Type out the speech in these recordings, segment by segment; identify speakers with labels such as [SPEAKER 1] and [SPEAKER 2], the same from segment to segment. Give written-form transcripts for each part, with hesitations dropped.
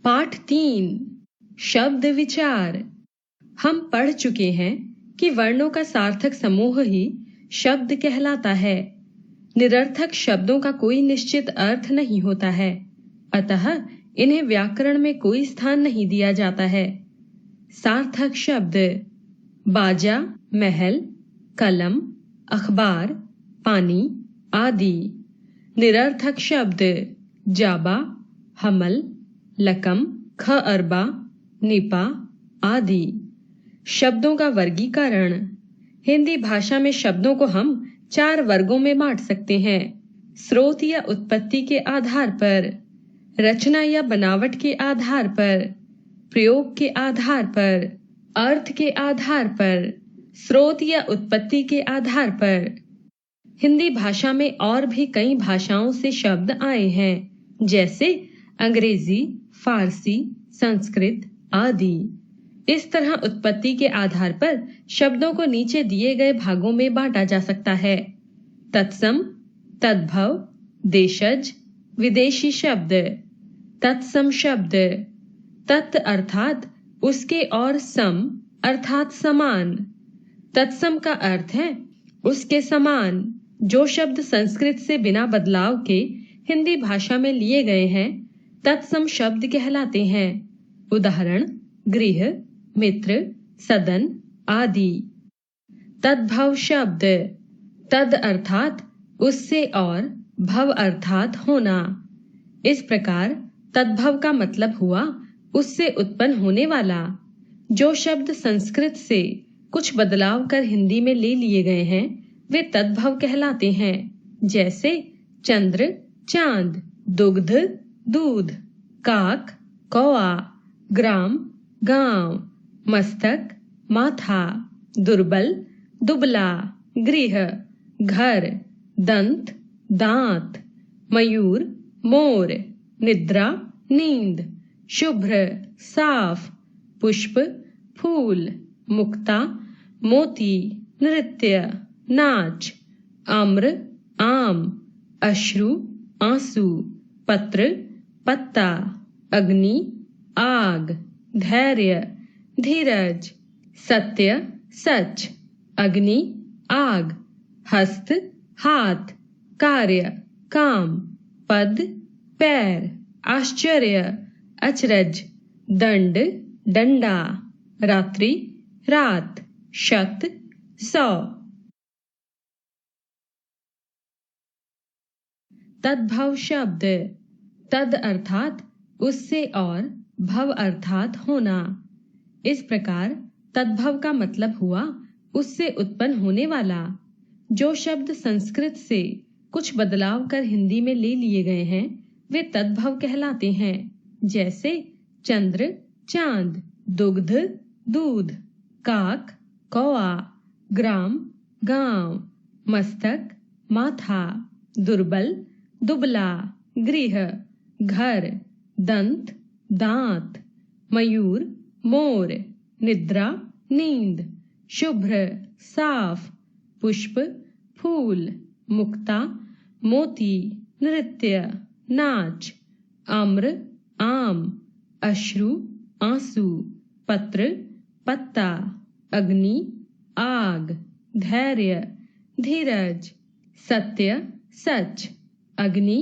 [SPEAKER 1] पाठ 3 शब्द विचार। हम पढ़ चुके हैं कि वर्णों का सार्थक समूह ही शब्द कहलाता है। निरर्थक शब्दों का कोई निश्चित अर्थ नहीं होता है, अतः इन्हें व्याकरण में कोई स्थान नहीं दिया जाता है। सार्थक शब्द बाजा, महल, कलम, अखबार, पानी आदि। निरर्थक शब्द जाबा, हमल, लकम, ख अरबा, निपा आदि। शब्दों का वर्गीकरण। हिंदी भाषा में शब्दों को हम 4 वर्गों में बांट सकते हैं। स्रोत या उत्पत्ति के आधार पर, रचना या बनावट के आधार पर, प्रयोग के आधार पर, अर्थ के आधार पर, स्रोत या उत्पत्ति के आधार पर। हिंदी भाषा में और भी कई भाषाओं से शब्द आए हैं, जैसे अंग्रेजी, फारसी, संस्कृत आदि। इस तरह उत्पत्ति के आधार पर शब्दों को नीचे दिए गए भागों में बांटा जा सकता है। तत्सम, तद्भव, देशज, विदेशी शब्द। तत्सम शब्द तत् अर्थात उसके और सम अर्थात समान। तत्सम का अर्थ है उसके समान। जो शब्द संस्कृत से बिना बदलाव के हिंदी भाषा में लिए गए हैं तत्सम शब्द कहलाते हैं। उदाहरण गृह, मित्र, सदन आदि। तद्भव शब्द तद अर्थात उससे और भव अर्थात होना। इस प्रकार तद्भव का मतलब हुआ उससे उत्पन्न होने वाला। जो शब्द संस्कृत से कुछ बदलाव कर हिंदी में ले लिए गए हैं वे तद्भव कहलाते हैं, जैसे चंद्र, चांद, दुग्ध, दूध, काक, कौआ, ग्राम, गांव, मस्तक, माथा, दुर्बल, दुबला, गृह, घर, दंत, दांत, मयूर, मोर, निद्रा, नींद, शुभ्र, साफ, पुष्प, फूल, मुक्ता, मोती, नृत्य, नाच, आम्र, आम, अश्रु, आंसू, पत्र, पत्ता, अग्नि, आग, धैर्य, धीरज, सत्य, सच, अग्नि, आग, हस्त, हाथ, कार्य, काम, पद, पैर, आश्चर्य, अचरज, दंड, डंडा, रात्रि, रात, शत, 100। तद्भव शब्द तद अर्थात उससे और भव अर्थात होना। इस प्रकार तद्भव का मतलब हुआ उससे उत्पन्न होने वाला। जो शब्द संस्कृत से कुछ बदलाव कर हिंदी में ले लिए गए हैं वे तद्भव कहलाते हैं, जैसे चंद्र, चांद, दुग्ध, दूध, काक, कौआ, ग्राम, गांव, मस्तक, माथा, दुर्बल, दुबला, गृह, घर, दंत, दांत, मयूर, मोर, निद्रा, नींद, शुभ्र, साफ, पुष्प, फूल, मुक्ता, मोती, नृत्य, नाच, आम्र, आम, अश्रु, आंसू, पत्र, पत्ता, अग्नि, आग, धैर्य, धीरज, सत्य, सच, अग्नि,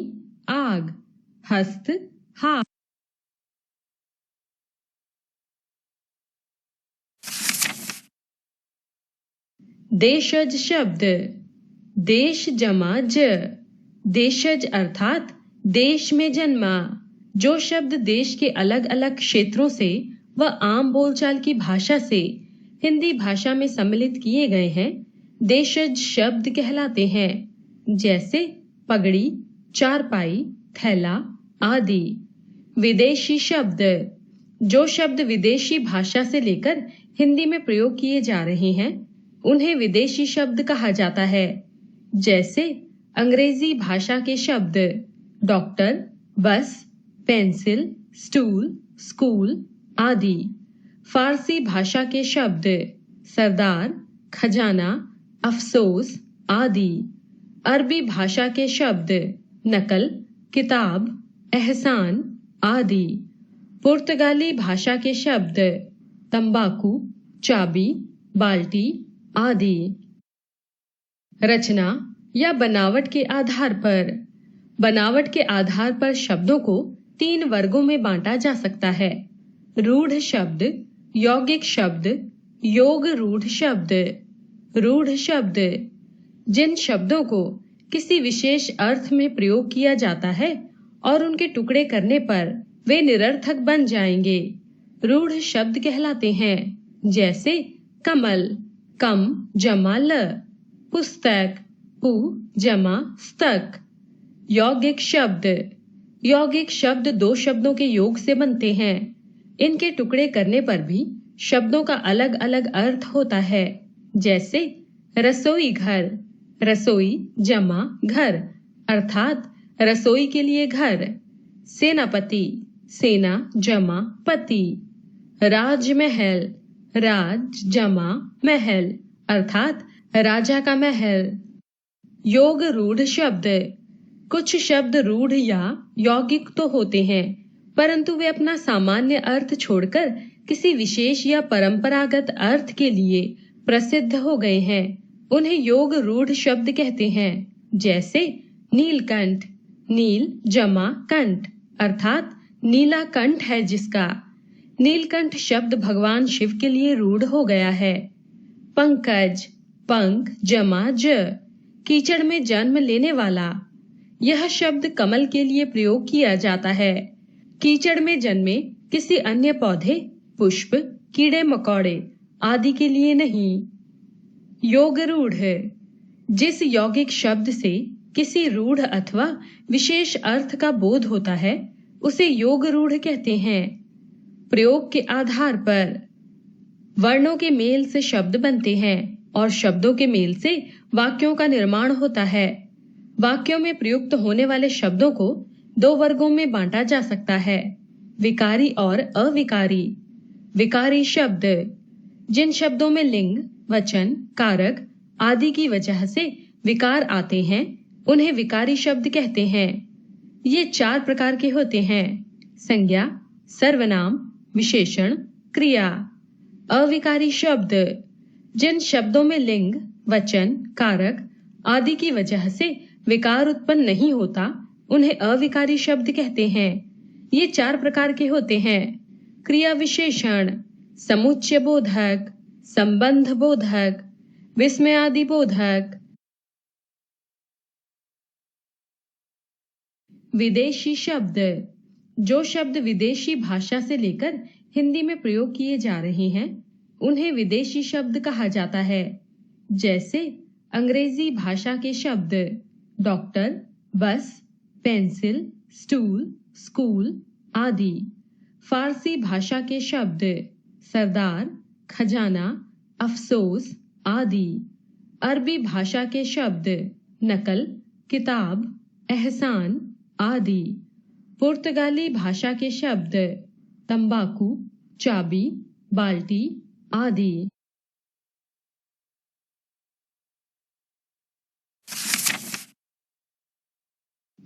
[SPEAKER 1] आग, हस्त, हाथ। देशज शब्द देश जमा ज। देशज अर्थात देश में जन्मा। जो शब्द देश के अलग अलग क्षेत्रों से व आम बोलचाल की भाषा से हिंदी भाषा में सम्मिलित किए गए हैं देशज शब्द कहलाते हैं, जैसे पगड़ी, चारपाई, थैला आदि। विदेशी शब्द जो शब्द विदेशी भाषा से लेकर हिंदी में प्रयोग किए जा रहे हैं उन्हें विदेशी शब्द कहा जाता है, जैसे अंग्रेजी भाषा के शब्द डॉक्टर, बस, पेंसिल, स्टूल, स्कूल आदि। फारसी भाषा के शब्द सरदार, खजाना, अफसोस आदि। अरबी भाषा के शब्द नकल, किताब, एहसान आदि। पुर्तगाली भाषा के शब्द तंबाकू, चाबी, बाल्टी आदि। रचना या बनावट के आधार पर। बनावट के आधार पर शब्दों को 3 वर्गों में बांटा जा सकता है। रूढ़ शब्द, यौगिक शब्द, योग रूढ़ शब्द। रूढ़ शब्द जिन शब्दों को किसी विशेष अर्थ में प्रयोग किया जाता है और उनके टुकड़े करने पर वे निरर्थक बन जाएंगे, रूढ़ शब्द कहलाते हैं। जैसे कमल, कम जमा ल, पुस्तक, पु जमा स्तक। यौगिक शब्द। यौगिक शब्द 2 शब्दों के योग से बनते हैं। इनके टुकड़े करने पर भी शब्दों का अलग अलग अर्थ होता है। जैसे रसोई घर, रसोई जमा घर अर्थात रसोई के लिए घर। सेनापति, सेना जमा पति। राजमहल, राज जमा महल अर्थात राजा का महल। योग रूढ़ शब्द। कुछ शब्द रूढ़ या यौगिक तो होते हैं, परंतु वे अपना सामान्य अर्थ छोड़कर किसी विशेष या परंपरागत अर्थ के लिए प्रसिद्ध हो गए हैं। उन्हें योग रूढ़ शब्द कहते हैं। जैसे नीलकंठ, नील जमा कंठ अर्थात नीला कंठ है जिसका। नीलकंठ शब्द भगवान शिव के लिए रूढ़ हो गया है। पंकज, पंख जमा ज, कीचड़ में जन्म लेने वाला। यह शब्द कमल के लिए प्रयोग किया जाता है। कीचड़ में जन्मे किसी अन्य पौधे, पुष्प, कीड़े मकोड़े आदि के लिए नहीं। योग रूढ़ जिस यौगिक शब्द से किसी रूढ़ अथवा विशेष अर्थ का बोध होता है उसे योग रूढ़ कहते हैं। प्रयोग के आधार पर। वर्णों के मेल से शब्द बनते हैं और शब्दों के मेल से वाक्यों का निर्माण होता है। वाक्यों में प्रयुक्त होने वाले शब्दों को 2 वर्गों में बांटा जा सकता है, विकारी और अविकारी। विकारी शब्द जिन शब्दों में लिंग, वचन, कारक आदि की वजह से विकार आते हैं उन्हें विकारी शब्द कहते हैं। ये 4 प्रकार के होते हैं: संज्ञा, सर्वनाम, विशेषण, क्रिया। अविकारी शब्द जिन शब्दों में लिंग, वचन, कारक आदि की वजह से विकार उत्पन्न नहीं होता उन्हें अविकारी शब्द कहते हैं। ये 4 प्रकार के होते हैं: क्रिया विशेषण, समुच्चय बोधक, संबंध बोधक, विस्मयादि बोधक। विदेशी शब्द जो शब्द विदेशी भाषा से लेकर हिंदी में प्रयोग किए जा रहे हैं उन्हें विदेशी शब्द कहा जाता है। जैसे अंग्रेजी भाषा के शब्द डॉक्टर, बस, पेंसिल, स्टूल, स्कूल आदि। फारसी भाषा के शब्द सरदार, खजाना, अफसोस आदि। अरबी भाषा के शब्द नकल, किताब, एहसान आदि। पुर्तगाली भाषा के शब्द तंबाकू, चाबी, बाल्टी आदि।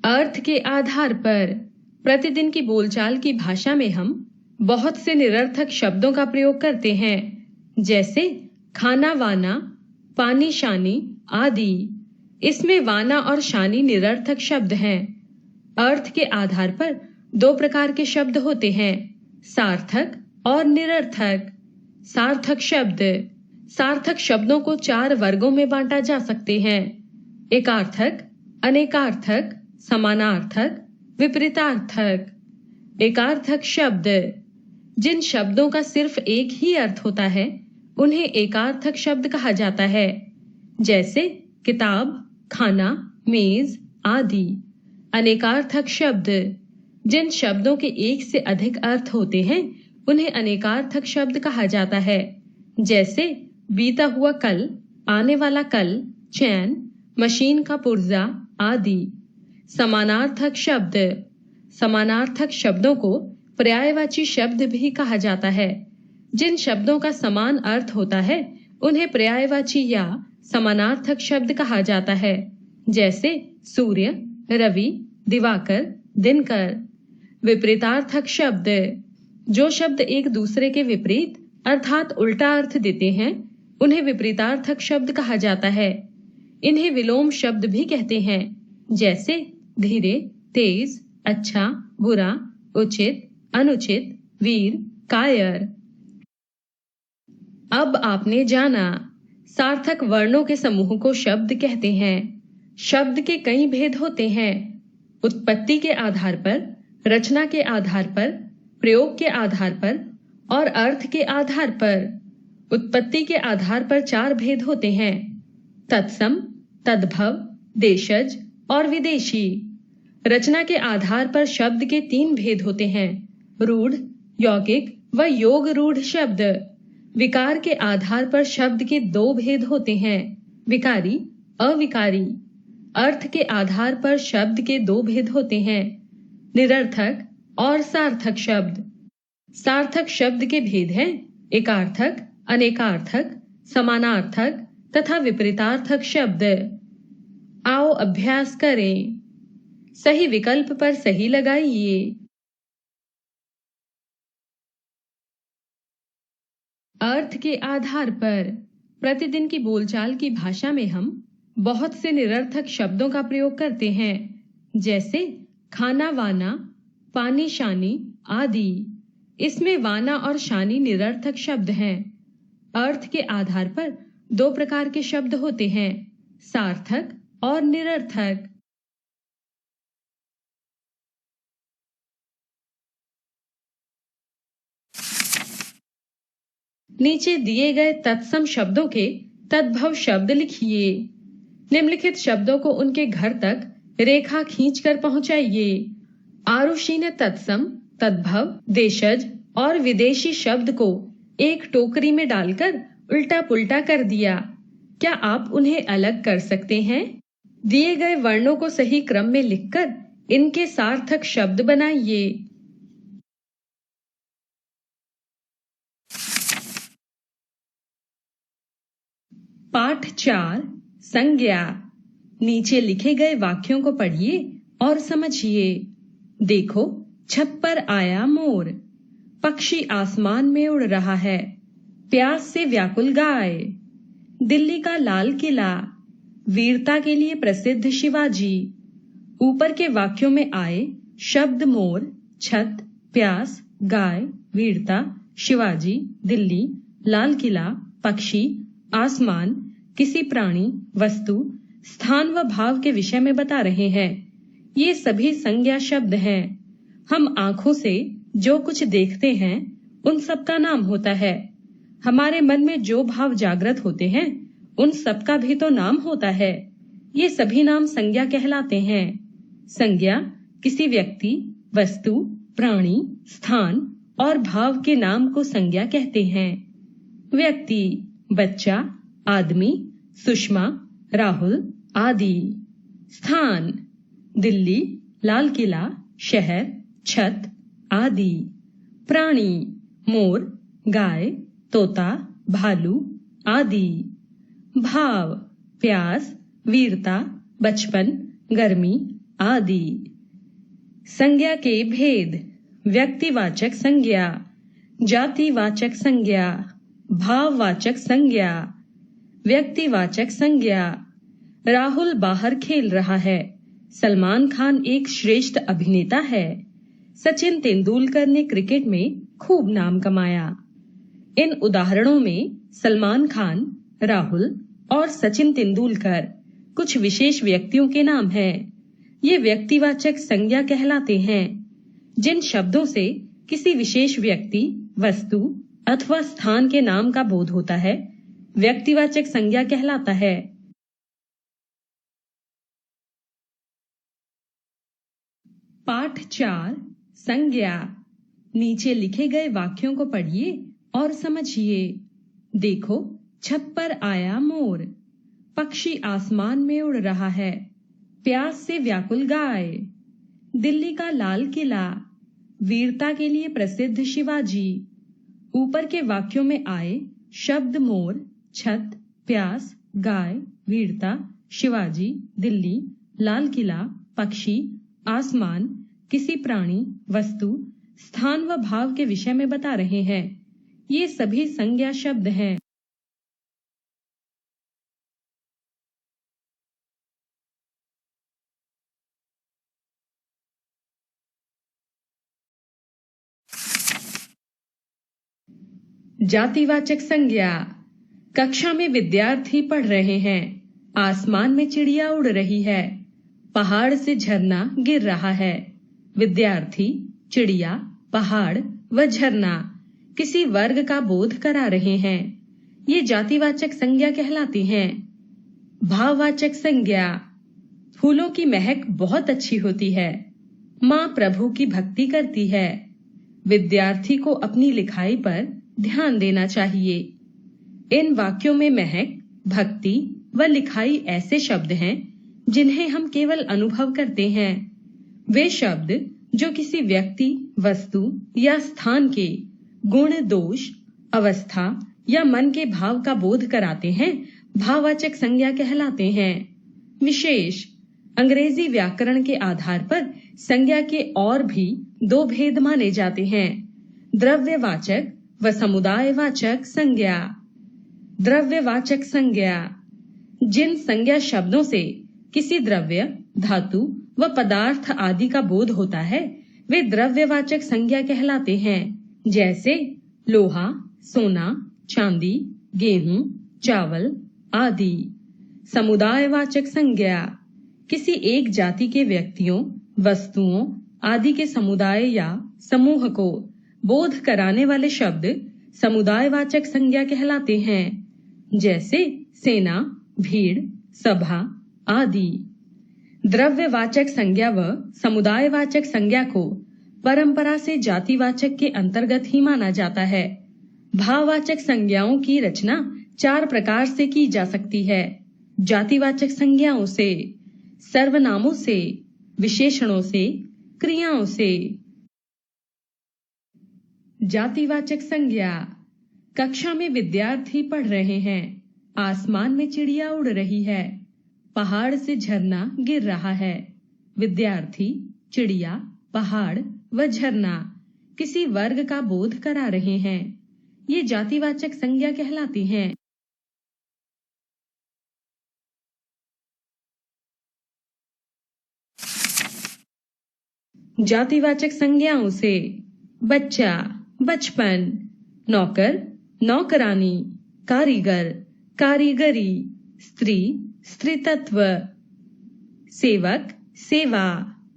[SPEAKER 1] अर्थ के आधार पर। प्रतिदिन की बोलचाल की भाषा में हम बहुत से निरर्थक शब्दों का प्रयोग करते हैं। जैसे खाना वाना, पानी शानी आदि। इसमें वाना और शानी निरर्थक शब्द हैं। अर्थ के आधार पर 2 प्रकार के शब्द होते हैं, सार्थक और निरर्थक। सार्थक शब्द। सार्थक शब्दों को 4 वर्गों में बांटा जा सकते हैं: एकार्थक, अनेकार्थक, समानार्थक, विपरीतार्थक। एकार्थक शब्द जिन शब्दों का सिर्फ एक ही अर्थ होता है उन्हें एकार्थक शब्द कहा जाता है। जैसे किताब, खाना, मेज आदि। अनेकार्थक शब्द जिन शब्दों के एक से अधिक अर्थ होते हैं उन्हें अनेकार्थक शब्द कहा जाता है। जैसे बीता हुआ कल, आने वाला कल, चैन, मशीन का पुर्जा आदि। समानार्थक शब्द। समानार्थक शब्दों को पर्यायवाची शब्द भी कहा जाता है। जिन शब्दों का समान अर्थ होता है उन्हें पर्यायवाची या समानार्थक शब्द कहा जाता है। जैसे सूर्य, रवि, दिवाकर, दिनकर। विपरीतार्थक शब्द जो शब्द एक दूसरे के विपरीत अर्थात उल्टा अर्थ देते हैं उन्हें विपरीतार्थक शब्द कहा जाता है। इन्हें विलोम शब्द भी कहते हैं, जैसे धीरे, तेज, अच्छा, बुरा, उचित, अनुचित, वीर, कायर। अब आपने जाना सार्थक वर्णों के समूह को शब्द कहते हैं। शब्द के कई भेद होते हैं। उत्पत्ति के आधार पर, रचना के आधार पर, प्रयोग के आधार पर और अर्थ के आधार पर। उत्पत्ति के आधार पर 4 भेद होते हैं: तत्सम, तद्भव, देशज और विदेशी। रचना के आधार पर शब्द के 3 भेद होते हैं: रूढ़, यौगिक व योग रूढ़ शब्द। विकार के आधार पर शब्द के 2 भेद होते हैं: विकारी, अविकारी। अर्थ के आधार पर शब्द के 2 भेद होते हैं: निरर्थक और सार्थक शब्द। सार्थक शब्द के भेद हैं एकार्थक, अनेकार्थक, समानार्थक तथा विपरीतार्थक शब्द। आओ अभ्यास करें। सही विकल्प पर सही लगाइए। अर्थ के आधार पर प्रतिदिन की बोलचाल की भाषा में हम बहुत से निरर्थक शब्दों का प्रयोग करते हैं, जैसे खाना वाना, पानी शानी आदि। इसमें वाना और शानी निरर्थक शब्द हैं। अर्थ के आधार पर 2 प्रकार के शब्द होते हैं: सार्थक और निरर्थक। नीचे दिए गए तत्सम शब्दों के तद्भव शब्द लिखिए। निम्नलिखित शब्दों को उनके घर तक रेखा खींचकर पहुंचाइए। आरुषि ने तत्सम, तद्भव, देशज और विदेशी शब्द को एक टोकरी में डालकर उल्टा पुल्टा कर दिया। क्या आप उन्हें अलग कर सकते हैं? दिए गए वर्णों को सही क्रम में लिखकर इनके सार्थक शब्द बनाइए। पाठ 4 संज्ञा। नीचे लिखे गए वाक्यों को पढ़िए और समझिए। देखो, छत पर आया मोर, पक्षी आसमान में उड़ रहा है, प्यास से व्याकुल गाय, दिल्ली का लाल किला, वीरता के लिए प्रसिद्ध शिवाजी। ऊपर के वाक्यों में आए शब्द मोर, छत, प्यास, गाय, वीरता, शिवाजी, दिल्ली, लाल किला, पक्षी, आसमान किसी प्राणी, वस्तु, स्थान व भाव के विषय में बता रहे हैं। ये सभी संज्ञा शब्द हैं। हम आंखों से जो कुछ देखते हैं उन सब का नाम होता है। हमारे मन में जो भाव जागृत होते हैं उन सब का भी तो नाम होता है। ये सभी नाम संज्ञा कहलाते हैं। संज्ञा किसी व्यक्ति, वस्तु, प्राणी, स्थान और भाव के नाम को संज्ञा कहते हैं। व्यक्ति बच्चा, आदमी, सुषमा, राहुल आदि। स्थान दिल्ली, लाल किला, शहर, छत आदि। प्राणी मोर, गाय, तोता, भालू आदि। भाव प्यास, वीरता, बचपन, गर्मी आदि। संज्ञा के भेद: व्यक्तिवाचक संज्ञा, जातिवाचक संज्ञा, भाववाचक संज्ञा। व्यक्तिवाचक संज्ञा: राहुल बाहर खेल रहा है। सलमान खान एक श्रेष्ठ अभिनेता है। सचिन तेंदुलकर ने क्रिकेट में खूब नाम कमाया। इन उदाहरणों में सलमान खान, राहुल और सचिन तेंदुलकर कुछ विशेष व्यक्तियों के नाम हैं। ये व्यक्तिवाचक संज्ञा कहलाते हैं। जिन शब्दों से किसी विशेष व्यक्ति, वस्तु अथवा स्थान के नाम का बोध होता है, व्यक्तिवाचक संज्ञा कहलाता है। पाठ 4 संज्ञा। नीचे लिखे गए वाक्यों को पढ़िए और समझिए। देखो, छत पर आया मोर, पक्षी आसमान में उड़ रहा है, प्यास से व्याकुल गाय, दिल्ली का लाल किला, वीरता के लिए प्रसिद्ध शिवाजी। ऊपर के वाक्यों में आए शब्द मोर, छत, प्यास, गाय, वीरता, शिवाजी, दिल्ली, लाल किला, पक्षी, आसमान किसी प्राणी, वस्तु, स्थान व भाव के विषय में बता रहे हैं। ये सभी संज्ञा शब्द हैं। जातिवाचक संज्ञा। कक्षा में विद्यार्थी पढ़ रहे हैं। आसमान में चिड़िया उड़ रही है। पहाड़ से झरना गिर रहा है। विद्यार्थी, चिड़िया, पहाड़ व झरना किसी वर्ग का बोध करा रहे हैं। ये जातिवाचक संज्ञा कहलाती हैं। भाववाचक संज्ञा। फूलों की महक बहुत अच्छी होती है। माँ प्रभु की भक्ति करती है। विद्यार्थी को अपनी लिखाई पर ध्यान देना चाहिए। इन वाक्यों में महक, भक्ति व लिखाई ऐसे शब्द हैं जिन्हें हम केवल अनुभव करते हैं। वे शब्द जो किसी व्यक्ति, वस्तु या स्थान के गुण, दोष, अवस्था या मन के भाव का बोध कराते हैं, भाववाचक संज्ञा कहलाते हैं। विशेष। अंग्रेजी व्याकरण के आधार पर संज्ञा के और भी दो भेद माने जाते हैं, द्रव्यवाचक व समुदायवाचक संज्ञा। द्रव्यवाचक संज्ञा। जिन संज्ञा शब्दों से किसी द्रव्य, धातु व पदार्थ आदि का बोध होता है, वे द्रव्यवाचक संज्ञा कहलाते हैं। जैसे लोहा, सोना, चांदी, गेहूं, चावल आदि। समुदायवाचक संज्ञा। किसी एक जाति के व्यक्तियों, वस्तुओं आदि के समुदाय या समूह को बोध कराने वाले शब्द समुदायवाचक संज्ञा कहलाते हैं। जैसे सेना, भीड़, सभा आदि। द्रव्यवाचक संज्ञा व समुदायवाचक संज्ञा को परंपरा से जातिवाचक के अंतर्गत ही माना जाता है। भाववाचक संज्ञाओं की रचना 4 प्रकार से की जा सकती है। जातिवाचक संज्ञाओं से, सर्वनामों से, विशेषणों से, क्रियाओं से। जातिवाचक संज्ञा। कक्षा में विद्यार्थी पढ़ रहे हैं। आसमान में चिड़िया उड़ रही है। पहाड़ से झरना गिर रहा है। विद्यार्थी, चिड़िया, पहाड़ व झरना किसी वर्ग का बोध करा रहे हैं। ये जातिवाचक संज्ञा कहलाती हैं। जातिवाचक संज्ञाओं से, बच्चा, बचपन, नौकर, नौकरानी, कारीगर, कारीगरी, स्त्री, स्त्रीत्व, सेवक, सेवा,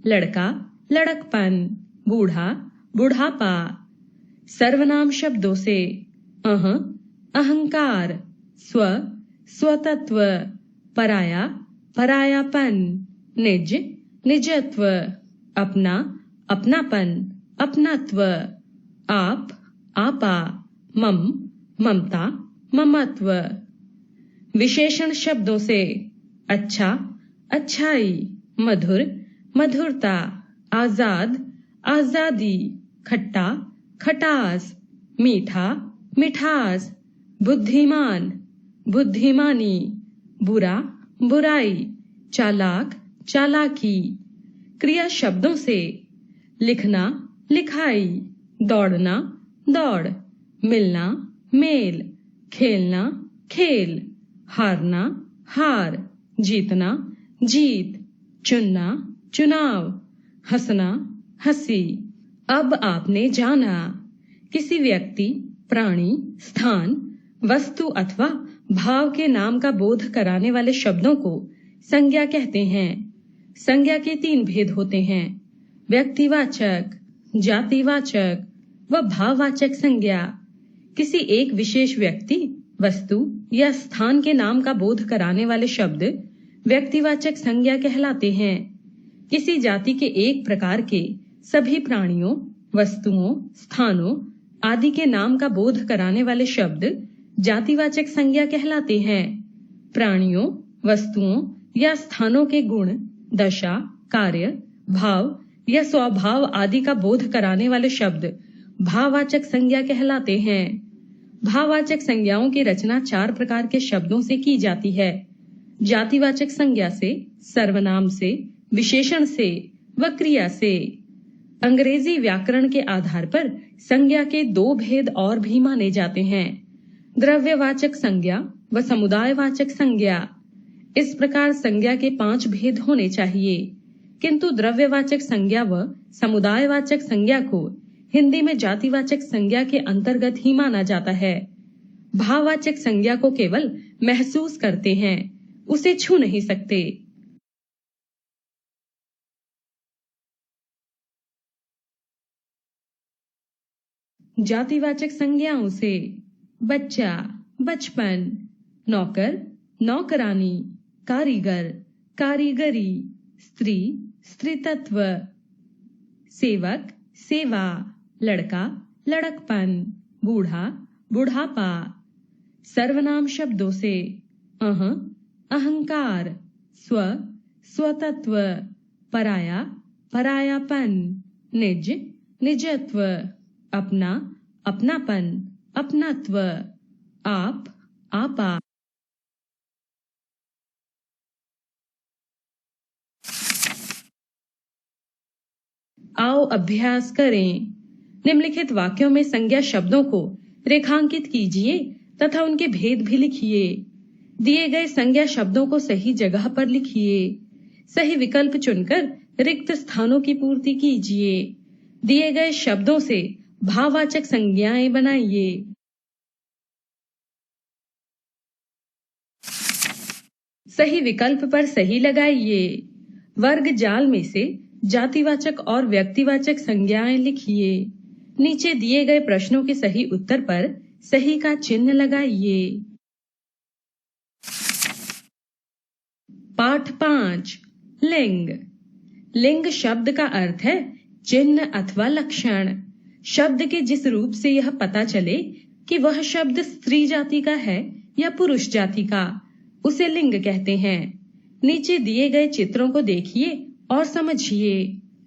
[SPEAKER 1] लड़का, लड़कपन, बूढ़ा, बुढ़ापा। सर्वनाम शब्दों से, अहंकार, स्व, स्वतत्व, पराया, परायापन, निज, निजत्व, अपना, अपनापन, अपनत्व, आप, आपा, मम, ममता, ममत्व। विशेषण शब्दों से, अच्छा, अच्छाई, मधुर, मधुरता, आजाद, आजादी, खट्टा, खटास, मीठा, मिठास, बुद्धिमान, बुद्धिमानी, बुरा, बुराई, चालाक, चालाकी। क्रिया शब्दों से, लिखना, लिखाई, दौड़ना, दौड़, मिलना, मेल, खेलना, खेल, हारना, हार, जीतना, जीत, चुनना, चुनाव, हंसना, हंसी। अब आपने जाना। किसी व्यक्ति, प्राणी, स्थान, वस्तु अथवा भाव के नाम का बोध कराने वाले शब्दों को संज्ञा कहते हैं। संज्ञा के 3 भेद होते हैं, व्यक्तिवाचक, जातिवाचक व भाववाचक संज्ञा। किसी एक विशेष व्यक्ति, वस्तु या स्थान के नाम का बोध कराने वाले शब्द व्यक्तिवाचक संज्ञा कहलाते हैं। किसी जाति के एक प्रकार के सभी प्राणियों, वस्तुओं, स्थानों आदि के नाम का बोध कराने वाले शब्द जातिवाचक संज्ञा कहलाते हैं। प्राणियों, वस्तुओं या स्थानों के गुण, दशा, कार्य, भाव या स्वभाव आदि का बोध कराने वाले शब्द भाववाचक संज्ञा कहलाते हैं। भाववाचक संज्ञाओं की रचना 4 प्रकार के शब्दों से की जाती है, जातिवाचक संज्ञा से, सर्वनाम से, विशेषण से व क्रिया से। अंग्रेजी व्याकरण के आधार पर संज्ञा के दो भेद और भी माने जाते हैं, द्रव्यवाचक संज्ञा व समुदायवाचक संज्ञा। इस प्रकार संज्ञा के 5 भेद होने चाहिए, किंतु द्रव्यवाचक संज्ञा व समुदायवाचक संज्ञा को हिंदी में जातिवाचक संज्ञा के अंतर्गत ही माना जाता है। भाववाचक संज्ञा को केवल महसूस करते हैं, उसे छू नहीं सकते। जातिवाचक संज्ञाओं से बच्चा, बचपन, नौकर, नौकरानी, कारीगर, कारीगरी, स्त्री, स्त्रीत्व, सेवक, सेवा, लड़का, लड़कपन, बूढ़ा, बुढ़ापा। सर्वनाम शब्दों से अहंकार, स्व, स्वतत्व, पराया, परायापन, निज, निजत्व, अपना, अपनापन, अपनत्व, आप, आपा। आओ अभ्यास करें। निम्नलिखित वाक्यों में संज्ञा शब्दों को रेखांकित कीजिए तथा उनके भेद भी लिखिए। दिए गए संज्ञा शब्दों को सही जगह पर लिखिए। सही विकल्प चुनकर रिक्त स्थानों की पूर्ति कीजिए। दिए गए शब्दों से भाववाचक संज्ञाएं बनाइए। सही विकल्प पर सही लगाइए। वर्ग जाल में से जातिवाचक और व्यक्तिवाचक संज्ञाएं लिखिए। नीचे दिए गए प्रश्नों के सही उत्तर पर सही का चिन्ह लगाइए। पाठ 5 लिंग। लिंग शब्द का अर्थ है चिन्ह अथवा लक्षण। शब्द के जिस रूप से यह पता चले कि वह शब्द स्त्री जाति का है या पुरुष जाति का, उसे लिंग कहते हैं। नीचे दिए गए चित्रों को देखिए और समझिए।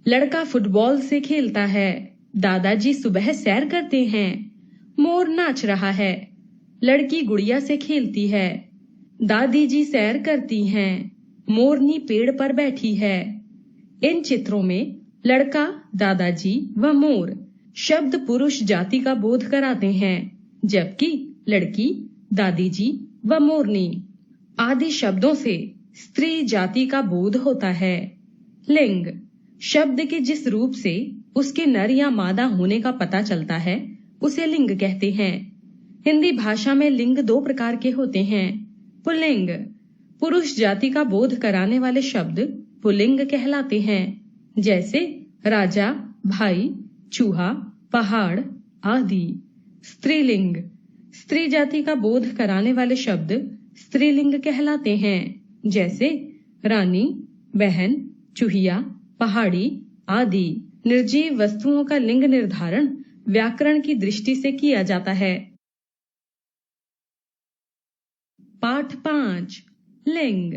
[SPEAKER 1] लड़का फुटबॉल से खेलता है। दादाजी सुबह सैर करते हैं। मोर नाच रहा है। लड़की गुड़िया से खेलती है। दादी जी सैर करती हैं। मोरनी पेड़ पर बैठी है। इन चित्रों में लड़का, दादाजी व मोर शब्द पुरुष जाति का बोध कराते हैं, जबकि लड़की, दादी जी व मोरनी आदि शब्दों से स्त्री जाति का बोध होता है। लिंग शब्द के जिस रूप से उसके नर या मादा होने का पता चलता है, उसे लिंग कहते हैं। हिंदी भाषा में लिंग 2 प्रकार के होते हैं। पुल्लिंग पुरुष जाति का बोध कराने वाले शब्द पुल्लिंग कहलाते हैं, जैसे राजा, भाई, चूहा, पहाड़ आदि। स्त्रीलिंग स्त्री जाति का बोध कराने वाले शब्द स्त्रीलिंग कहलाते हैं, जैसे रानी, बहन, चूहिया, पहाड़ी आदि। निर्जीव वस्तुओं का लिंग निर्धारण व्याकरण की दृष्टि से किया जाता है। पाठ 5 लिंग।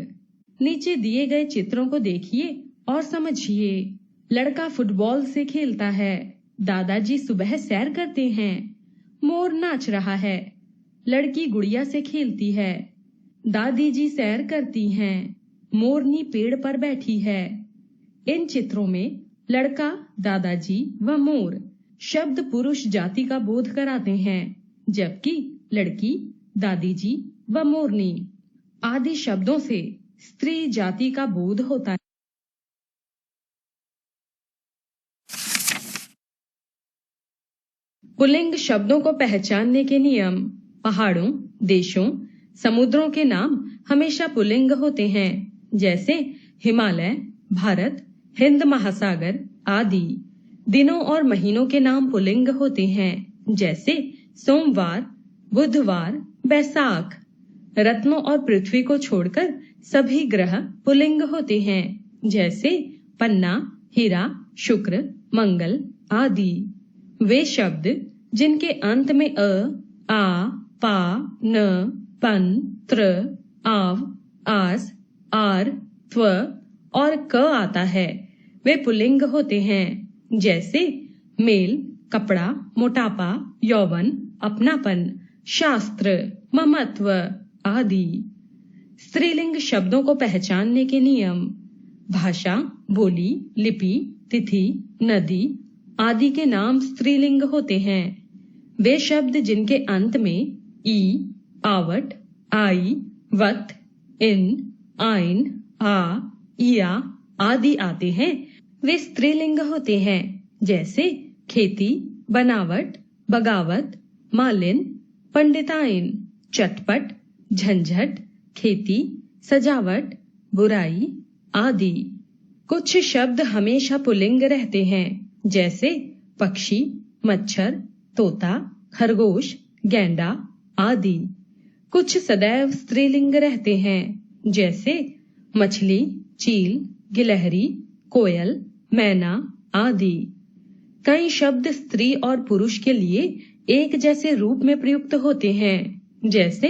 [SPEAKER 1] नीचे दिए गए चित्रों को देखिए और समझिए। लड़का फुटबॉल से खेलता है। दादाजी सुबह सैर करते हैं। मोर नाच रहा है। लड़की गुड़िया से खेलती है। दादी जी सैर करती हैं। मोरनी पेड़ पर बैठी है। इन चित्रों में लड़का, दादाजी व मोर शब्द पुरुष जाति का बोध कराते हैं, जबकि लड़की, दादी जी व मोरनी आदि शब्दों से स्त्री जाति का बोध होता है। पुल्लिंग शब्दों को पहचानने के नियम। पहाड़ों, देशों, समुद्रों के नाम हमेशा पुल्लिंग होते हैं, जैसे हिमालय, भारत, हिंद महासागर आदि। दिनों और महीनों के नाम पुल्लिंग होते हैं, जैसे सोमवार, बुधवार, बैसाख। रत्नों और पृथ्वी को छोड़कर सभी ग्रह पुल्लिंग होते हैं, जैसे पन्ना, हीरा, शुक्र, मंगल आदि। वे शब्द जिनके अंत में अ, आ, पा, न, पन, त्र, आव, आस, आर, त्व और क आता है, वे पुल्लिंग होते हैं, जैसे मेल, कपड़ा, मोटापा, यौवन, अपनापन, शास्त्र, ममत्व आदि। स्त्रीलिंग शब्दों को पहचानने के नियम। भाषा, बोली, लिपि, तिथि, नदी, आदि के नाम स्त्रीलिंग होते हैं। वे शब्द जिनके अंत में ई, आवट, आई, वत, इन, आइन, आ, इया आदि आते हैं, वे स्त्रीलिंग होते हैं। जैसे खेती, बनावट, बगावत, मालिन, पंडिताइन, चटपट, झंझट, खेती, सजावट, बुराई आदि। कुछ शब्द हमेशा पुल्लिंग रहते हैं, जैसे पक्षी, मच्छर, तोता, खरगोश, गैंडा आदि। कुछ सदैव स्त्रीलिंग रहते हैं, जैसे मछली, चील, गिलहरी, कोयल, मैना आदि। कई शब्द स्त्री और पुरुष के लिए एक जैसे रूप में प्रयुक्त होते हैं, जैसे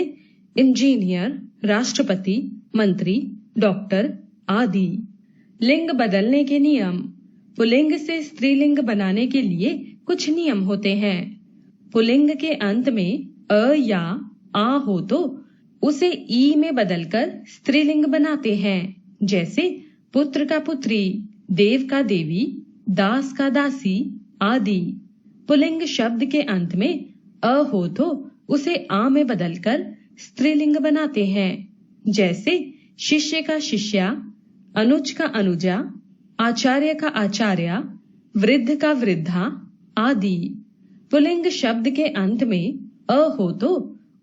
[SPEAKER 1] इंजीनियर, राष्ट्रपति, मंत्री, डॉक्टर आदि। लिंग बदलने के नियम। पुल्लिंग से स्त्रीलिंग बनाने के लिए कुछ नियम होते हैं। पुल्लिंग के अंत में अ या आ हो तो उसे ई में बदलकर स्त्रीलिंग बनाते हैं, जैसे पुत्र का पुत्री, देव का देवी, दास का दासी आदि। पुल्लिंग शब्द के अंत में अ हो तो उसे आ में बदलकर स्त्रीलिंग बनाते हैं, जैसे शिष्य का शिष्या, अनुज का अनुजा, आचार्य का आचार्या, वृद्ध का वृद्धा आदि। पुल्लिंग शब्द के अंत में अ हो तो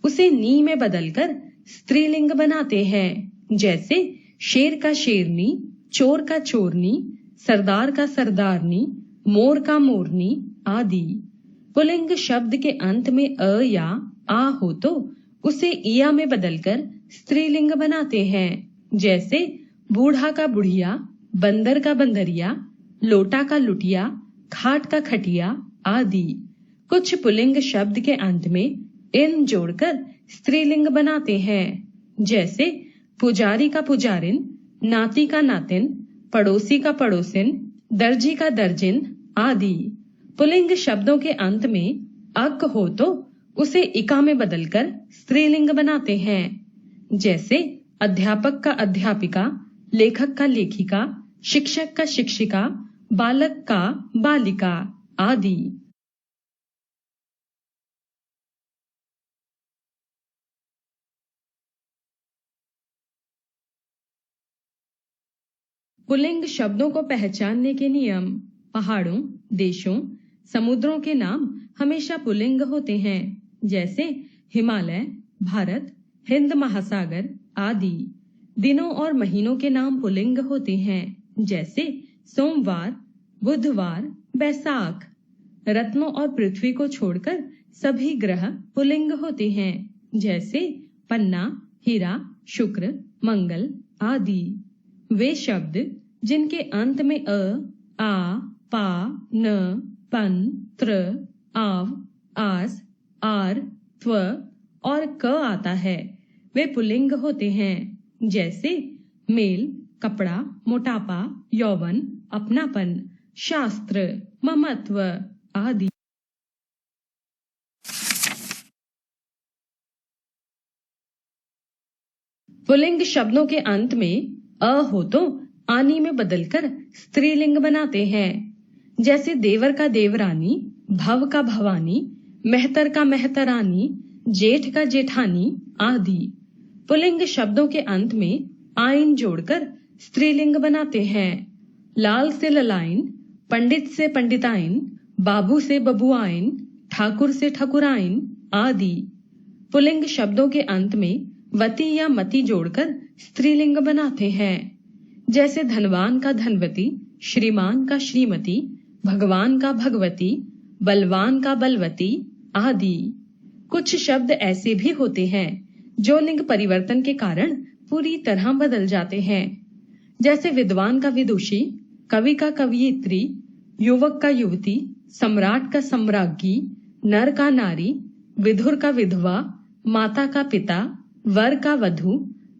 [SPEAKER 1] उसे नी में बदलकर स्त्रीलिंग बनाते हैं, जैसे शेर का शेरनी, चोर का चोरनी, सरदार का सरदारनी, मोर का मोरनी आदि। पुल्लिंग शब्द के अंत में अ या आ हो तो उसे इया में बदलकर स्त्रीलिंग बनाते हैं, जैसे बूढ़ा का बुढ़िया, बंदर का बंदरिया, लोटा का लुटिया, खाट का खटिया आदि। कुछ पुल्लिंग शब्द के अंत में इन जोड़कर स्त्रीलिंग बनाते हैं, जैसे पुजारी का पुजारिन, नाती का नातिन, पड़ोसी का पड़ोसिन, दर्जी का दर्जिन आदि। पुल्लिंग शब्दों के अंत में अक हो तो उसे इका में बदलकर स्त्रीलिंग बनाते हैं, जैसे अध्यापक का अध्यापिका, लेखक का लेखिका, शिक्षक का शिक्षिका, बालक का बालिका आदि। पुल्लिंग शब्दों को पहचानने के नियम। पहाड़ों, देशों, समुद्रों के नाम हमेशा पुल्लिंग होते हैं, जैसे हिमालय, भारत, हिंद महासागर आदि। दिनों और महीनों के नाम पुल्लिंग होते हैं, जैसे सोमवार, बुधवार, बैसाख। रत्नों और पृथ्वी को छोड़कर सभी ग्रह पुल्लिंग होते हैं, जैसे पन्ना, हीरा, शुक्र, मंगल आदि। वे शब्द जिनके अंत में अ, आ, पा, न, पन, त्र, आव, आस, आर, त्व और क आता है, वे पुल्लिंग होते हैं, जैसे मेल, कपड़ा, मोटापा, यौवन, अपनापन, शास्त्र, ममत्व आदि। पुल्लिंग शब्दों के अंत में अ हो तो आनी में बदलकर स्त्रीलिंग बनाते हैं, जैसे देवर का देवरानी, भव का भवानी, मेहतर का मेहतरानी, जेठ का जेठानी आदि। पुल्लिंग शब्दों के अंत में आइन जोड़कर स्त्रीलिंग बनाते हैं। लाल से ललाइन, पंडित से पंडिताइन, बाबू से बबुआइन, ठाकुर से ठकुराइन आदि। पुल्लिंग शब्दों के अंत में वती या मति जोड़कर स्त्रीलिंग बनाते हैं, जैसे धनवान का धनवती, श्रीमान का श्रीमती, भगवान का भगवती, बलवान का बलवती आदि। कुछ शब्द ऐसे भी होते हैं जो लिंग परिवर्तन के कारण पूरी तरह बदल जाते हैं, जैसे विद्वान का विदुषी, कवि का कवयित्री, युवक का युवती, सम्राट का सम्राज्ञी, नर का नारी, विधुर का विधवा, माता का पिता, वर का वधू,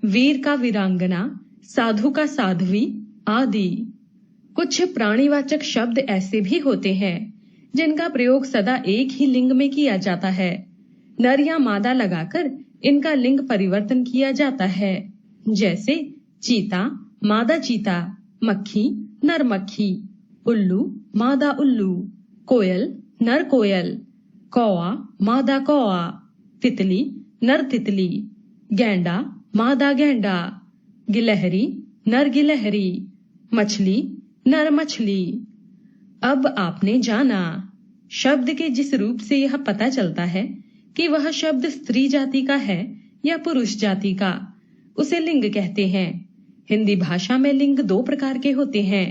[SPEAKER 1] वीर का वीरांगना, साधु का साध्वी आदि। कुछ प्राणीवाचक शब्द ऐसे भी होते हैं जिनका प्रयोग सदा एक ही लिंग में किया जाता है। नर या मादा लगाकर इनका लिंग परिवर्तन किया जाता है, जैसे चीता, मादा चीता, मक्खी, नर मक्खी, उल्लू, मादा उल्लू, कोयल नर कोयल, कौआ मादा कौआ, तितली नर तितली, गैंडा मादा गैंडा, गिलहरी नर गिलहरी, मछली नर मछली। अब आपने जाना शब्द के जिस रूप से यह पता चलता है कि वह शब्द स्त्री जाति का है या पुरुष जाति का, उसे लिंग कहते हैं। हिंदी भाषा में लिंग दो प्रकार के होते हैं,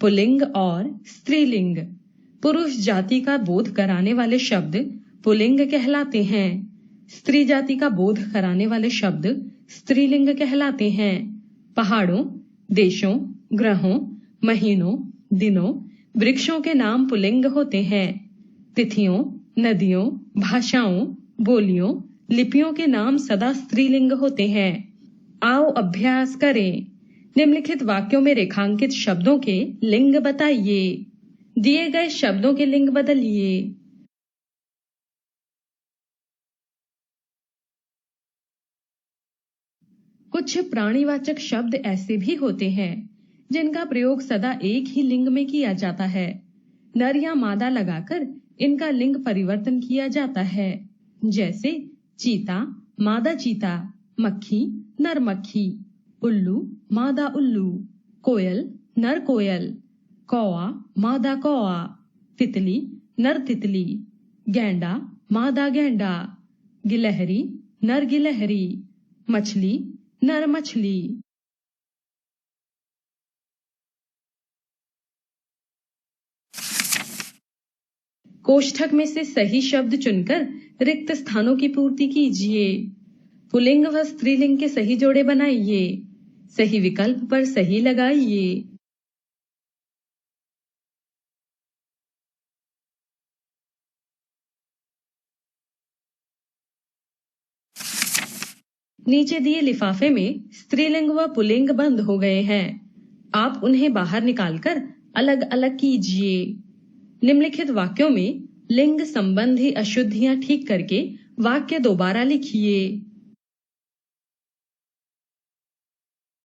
[SPEAKER 1] पुल्लिंग और स्त्रीलिंग। पुरुष जाति का बोध कराने वाले शब्द पुल्लिंग कहलाते हैं। स्त्री जाति का बोध कराने वाले शब्द स्त्रीलिंग कहलाते हैं। पहाड़ों, देशों, ग्रहों, महीनों, दिनों, वृक्षों के नाम पुल्लिंग होते हैं। तिथियों, नदियों, भाषाओं, बोलियों, लिपियों के नाम सदा स्त्रीलिंग होते हैं। आओ अभ्यास करें। निम्नलिखित वाक्यों में रेखांकित शब्दों के लिंग बताइए। दिए गए शब्दों के लिंग बदलिए। कुछ प्राणीवाचक शब्द ऐसे भी होते हैं जिनका प्रयोग सदा एक ही लिंग में किया जाता है। नर या मादा लगाकर इनका लिंग परिवर्तन किया जाता है। जैसे चीता मादा चीता, मक्खी नर मक्खी, उल्लू मादा उल्लू, कोयल नर कोयल, कौआ मादा कौआ, तितली नर तितली, गैंडा मादा गैंडा, गिलहरी नर गिलहरी, मछली नर मछली। कोष्ठक में से सही शब्द चुनकर रिक्त स्थानों की पूर्ति कीजिए। पुल्लिंग व स्त्रीलिंग के सही जोड़े बनाइए। सही विकल्प पर सही लगाइए। नीचे दिए लिफाफे में स्त्रीलिंग व पुल्लिंग बंद हो गए हैं। आप उन्हें बाहर निकालकर अलग अलग कीजिए। निम्नलिखित वाक्यों में लिंग संबंधी अशुद्धियां ठीक करके वाक्य दोबारा लिखिए।